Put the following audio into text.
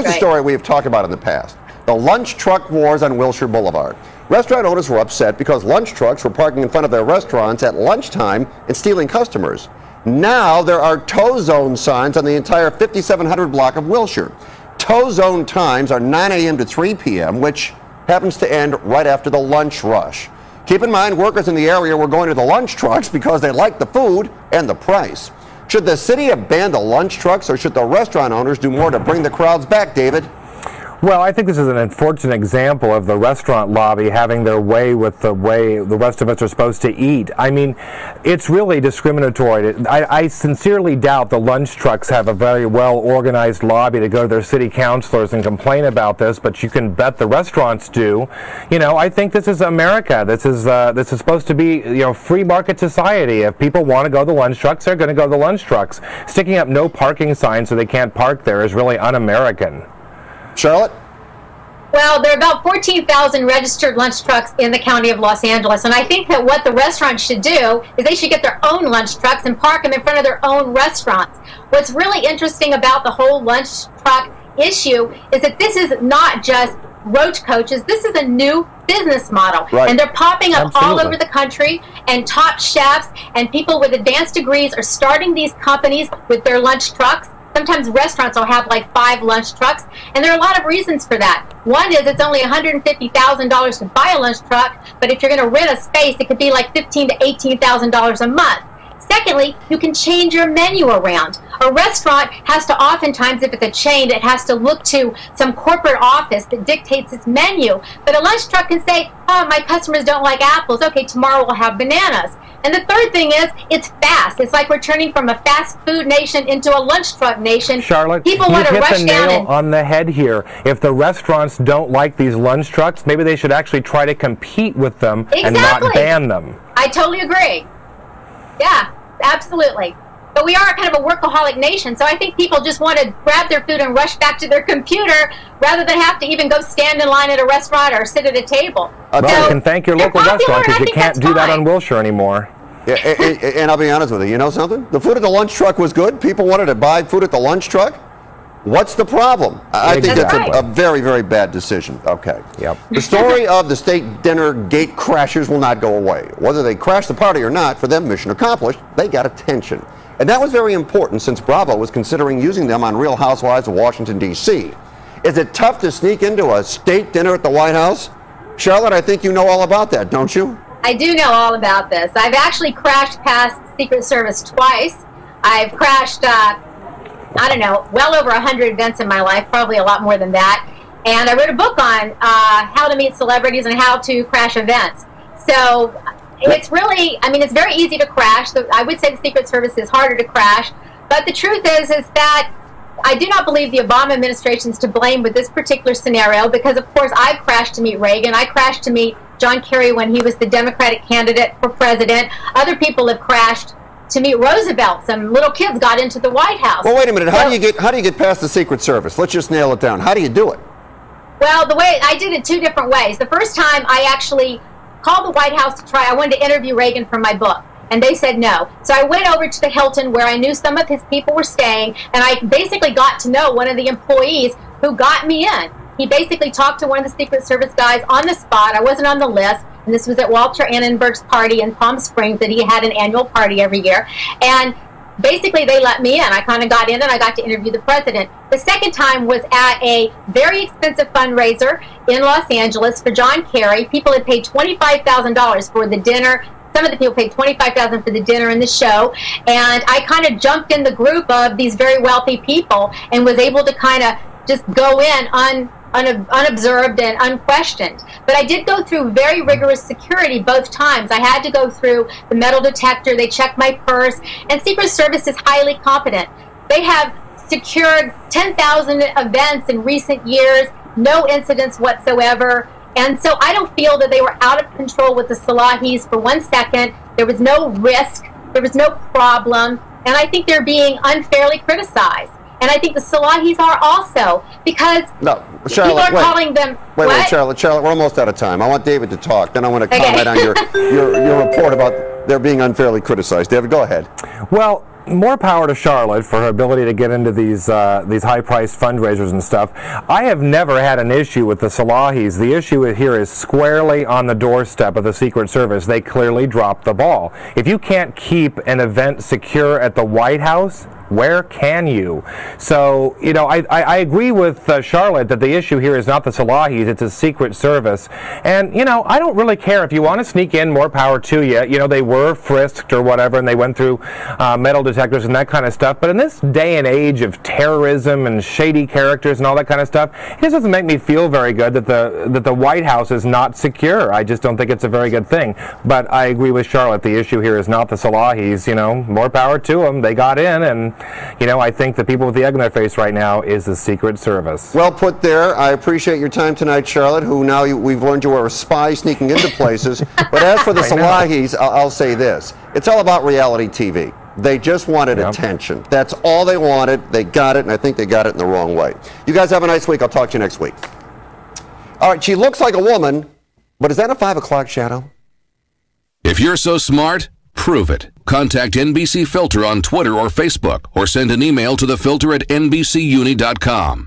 here's a story we have talked about in the past. The lunch truck wars on Wilshire Boulevard. Restaurant owners were upset because lunch trucks were parking in front of their restaurants at lunchtime and stealing customers. Now there are tow zone signs on the entire 5700 block of Wilshire. Tow zone times are 9 a.m. to 3 p.m., which happens to end right after the lunch rush. Keep in mind, workers in the area were going to the lunch trucks because they like the food and the price. Should the city have banned the lunch trucks, or should the restaurant owners do more to bring the crowds back, David? Well, I think this is an unfortunate example of the restaurant lobby having their way with the way the rest of us are supposed to eat. I mean, it's really discriminatory. I sincerely doubt the lunch trucks have a very well-organized lobby to go to their city councilors and complain about this, but you can bet the restaurants do. You know, I think this is America. This is supposed to be, you know, free market society. If people want to go to the lunch trucks, they're going to go to the lunch trucks. Sticking up no parking signs so they can't park there is really un-American. Charlotte? Well, there are about 14,000 registered lunch trucks in the county of Los Angeles, and I think that what the restaurants should do is they should get their own lunch trucks and park them in front of their own restaurants. What's really interesting about the whole lunch truck issue is that this is not just roach coaches. This is a new business model, right, and they're popping up Absolutely. all over the country, and top chefs and people with advanced degrees are starting these companies with their lunch trucks. Sometimes restaurants will have like 5 lunch trucks, and there are a lot of reasons for that. One is it's only $150,000 to buy a lunch truck, but if you're going to rent a space, it could be like $15,000 to $18,000 a month. Secondly, you can change your menu around. A restaurant has to oftentimes, if it's a chain, it has to look to some corporate office that dictates its menu. But a lunch truck can say, oh, my customers don't like apples. Okay, tomorrow we'll have bananas. And the third thing is, it's fast. It's like we're turning from a fast food nation into a lunch truck nation. Charlotte, people want to rush the down nail on the head here. If the restaurants don't like these lunch trucks, maybe they should actually try to compete with them and not ban them. I totally agree. Yeah, absolutely. But we are kind of a workaholic nation, so I think people just want to grab their food and rush back to their computer rather than have to even go stand in line at a restaurant or sit at a table. Well, you can thank your local restaurant because you can't do that on Wilshire anymore. Yeah, and I'll be honest with you, you know something? The food at the lunch truck was good. People wanted to buy food at the lunch truck. What's the problem? I think that's a very, very bad decision. Okay. Yep. The story of the state dinner gate crashers will not go away. Whether they crash the party or not, for them, mission accomplished. They got attention. And that was very important since Bravo was considering using them on Real Housewives of Washington, D.C. Is it tough to sneak into a state dinner at the White House? Charlotte, I think you know all about that, don't you? I do know all about this. I've actually crashed past Secret Service twice. I've crashed, I don't know, well over 100 events in my life, probably a lot more than that. And I wrote a book on how to meet celebrities and how to crash events. So it's really, I mean, it's very easy to crash. I would say the Secret Service is harder to crash. But the truth is that I do not believe the Obama administration is to blame with this particular scenario because, of course, I've crashed to meet Reagan. I crashed to meet John Kerry when he was the Democratic candidate for president. Other people have crashed to meet Roosevelt. Some little kids got into the White House. Well, wait a minute. How do you get past the Secret Service? Let's just nail it down. How do you do it? Well, the way I did it 2 different ways. The first time I actually called the White House to try. I wanted to interview Reagan for my book, and they said no. So I went over to the Hilton where I knew some of his people were staying, and I basically got to know one of the employees who got me in. He basically talked to one of the Secret Service guys on the spot. I wasn't on the list, and this was at Walter Annenberg's party in Palm Springs that he had an annual party every year. And basically they let me in. I kind of got in and I got to interview the president. The second time was at a very expensive fundraiser in Los Angeles for John Kerry. People had paid $25,000 for the dinner. Some of the people paid $25,000 for the dinner and the show. And I kind of jumped in the group of these very wealthy people and was able to kind of just go in unobserved and unquestioned. But I did go through very rigorous security both times. I had to go through the metal detector. They checked my purse. And Secret Service is highly competent. They have secured 10,000 events in recent years, no incidents whatsoever. And so I don't feel that they were out of control with the Salahis for 1 second. There was no risk. There was no problem. And I think they're being unfairly criticized. And I think the Salahis are also, because people are calling them... Wait, Charlotte, we're almost out of time. I want David to talk. Then I want to comment on your report about they're being unfairly criticized. David, go ahead. Well, more power to Charlotte for her ability to get into these high-priced fundraisers and stuff. I have never had an issue with the Salahis. The issue here is squarely on the doorstep of the Secret Service. They clearly dropped the ball. If you can't keep an event secure at the White House, where can you? So, you know, I agree with Charlotte that the issue here is not the Salahis, it's a Secret Service. And, you know, I don't really care if you want to sneak in, more power to you. You know, they were frisked or whatever, and they went through metal detectors and that kind of stuff. But in this day and age of terrorism and shady characters and all that kind of stuff, it just doesn't make me feel very good that the White House is not secure. I just don't think it's a very good thing. But I agree with Charlotte. The issue here is not the Salahis. You know, more power to them. They got in, and you know, I think the people with the egg in their face right now is the Secret Service. Well put there. I appreciate your time tonight, Charlotte, who now we've learned you are a spy sneaking into places. But as for the Salahis, I'll say this. It's all about reality TV. They just wanted attention. That's all they wanted. They got it, and I think they got it in the wrong way. You guys have a nice week. I'll talk to you next week. All right, she looks like a woman, but is that a 5 o'clock shadow? If you're so smart, prove it. Contact NBC Filter on Twitter or Facebook, or send an email to thefilter@nbcuni.com.